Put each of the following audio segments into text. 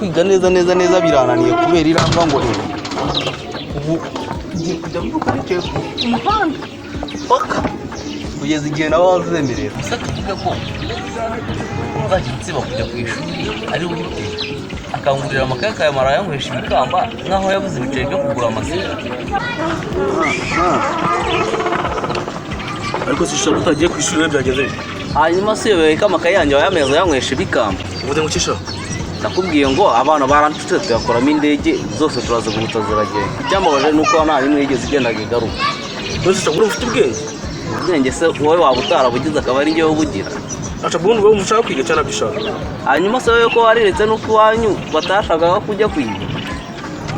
kwiga neza birananiye kubera iranga ngo rero ubu ngiye kujya mvuga nicaye ku muhanda paka kugeza igihe nawe wazemerera gusa tuvuga ko nzajya nsiba kujya ku ishuri ari we ubiteye akangurira amakaye akayamara yanywesha ibikamba nk'aho yabuze ibiceri byo kugura amasira. ariko sishobora utagiye ku ishuri byageze hanyuma se yobewe ko amakaye yanjye wayameza yanywesha ibikamba ubuze ngo ukisha nakubwiye ngo abana barantutse tugakoramo indege zose turaza guhuta ziragenda icyambabaje nuko nta rimwe yigeze igendaga igaruka rwose ushobora ufite ubwenge se wowe waba utarabugize akaba ari njyewe ubugira aca bundi wowe ushaka kwiga cyane abishaka hanyuma se wowe ko wariretse nuko iwanyu batashakaga kujya kwiga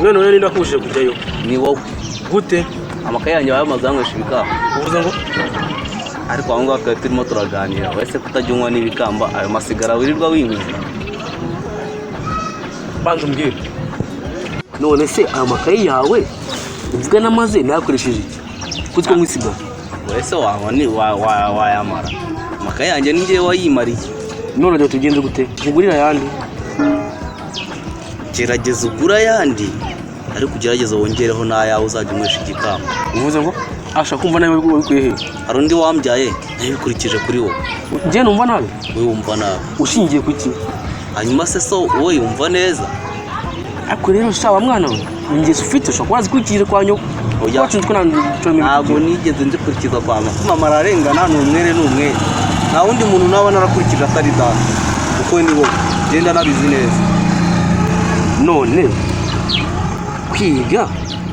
none wowe ninda kubujije kujyayo ni wowe gute amakaye yanjye wayamaze yanywesha ibikamba uvuze ngo ariko aho ngaho twari turimo turaganira wese kutajya unywa n'ibikamba ayo masigara wirirwa winywera banza umbwire none se ayo makaye yawe uvuga n'amaze nayakoresheje iki kuziko nkwisigara wese wayamara amakaye yanjye ni njyewe wayimariye none rero tugenze gute ugurira ayandi gerageza ugura ayandi ariko ugerageza wongereho n'ayawe uzajya unywesha igikamba uvuze ngo ashaka kumva nawe wabikuye he hari undi wambyaye nabikurikije kuri wowe njye numva nawe wowe wumva nawe ushingiye ku ki hanyuma se so wowe wumva neza ariko rero shaba mwana we ingeso ufite ushobora kuba zikurikije kwa nyoko ntabwo nigeze nzikurikiza kwa mama ararengana ni umwere nta wundi muntu nawe narakurikije atari data kuko ni wowe genda nabizi neza none kwiga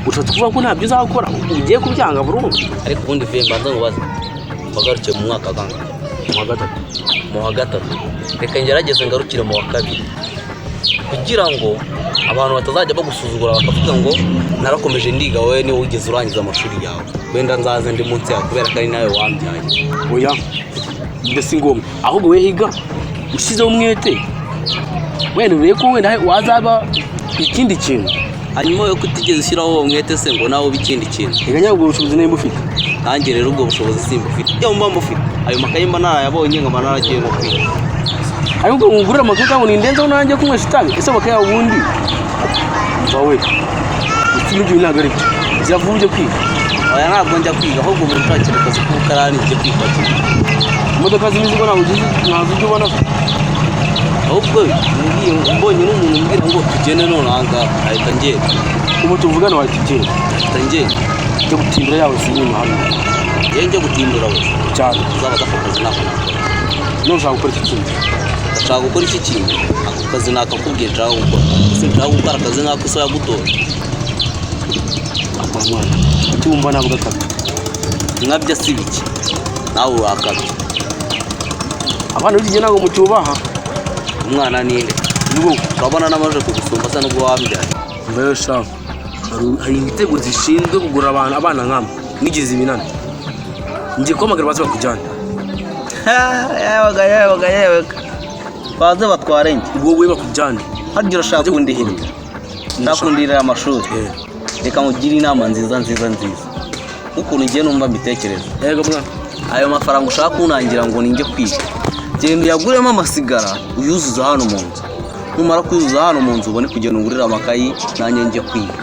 ushatse kuvuga ko ntabyo uzakora ugiye kubyanga burundu ariko ubundi vuye mbanza ngubaze wagarukiye mu mwaka kangahe mu wa gatatu reka ngerageze ngarukire mu wa kabiri kugira ngo abantu batazajya bagusuzugura bakavuga ngo narakomeje ndiga wowe niwe ugeze urangiza amashuri yawe wenda nzaze ndi munsi yawe kubera ko ari nawe wambyaye oya mbese ngombwa ahubwo we higa ushyizeho umwete wenda urebe ko wenda wazaba ikindi kintu hanyuma yo kutigeze ushyiraho uwo mwete se ngo nawe ubikindi kintu reka nyabwo ubwo bushobozi niba ufite nanjye rero ubwo bushobozi simba ufite iyo mba mufite ayo makaye mba narayabonye nkaba naragiye no kwiga ariko ngo ngurira amaduka ngo nindenzeho nanjye kunywesha itabi ese amakaye yawe ubundi wowe iki n'ibyo ntabwo ari byo byavuye ujya kwiga oya ntabwo njya kwiga ahubwo muri nshakira akazi k'ubukarani njye kwipakira imodoka z'imizigo ntabwo ujya ubona ahubwo mbonye n'umuntu umbwira ngo tugende none aha ngaha ahita ngenda ubu tuvugana wahita ugenda ahita ngenda ujya gutindura yawe si inyuma hano yewe njya gutindura wese cyane uzaba adafite akazi nako none ushaka gukora iki kintu ndashaka gukora iki kintu ako kazi nakakubwiye nshaka gukora ese nshaka gukora akazi nk'ako so yagutora mwana ati wumva navuga akazi nkabyo si biki nawe urakabye abana b'iki gihe ntabwo mucyubaha umwana ninde niwo urabona n'amaje kugusumba asa n'ubwo wambyaye mbere shaho hari ibitego zishinzwe kugura abana nk'aba mwigize ibinani ngiye kuhamagara baze bakujyana yewe baze batwarenge wowe bakujyana harya urashaka kundihira ndakundirira amashuri reka nkugire inama nziza nk'ukuntu ngiye numva mbitekereza yego mwana ayo mafaranga ushaka kunangira ngo ninjye kwiga genda uyaguremo amasigara uyuzuza hano mu nzu numara kuyuzuza hano mu nzu ubone kugenda ungurira amakayi nanjye njye kwiga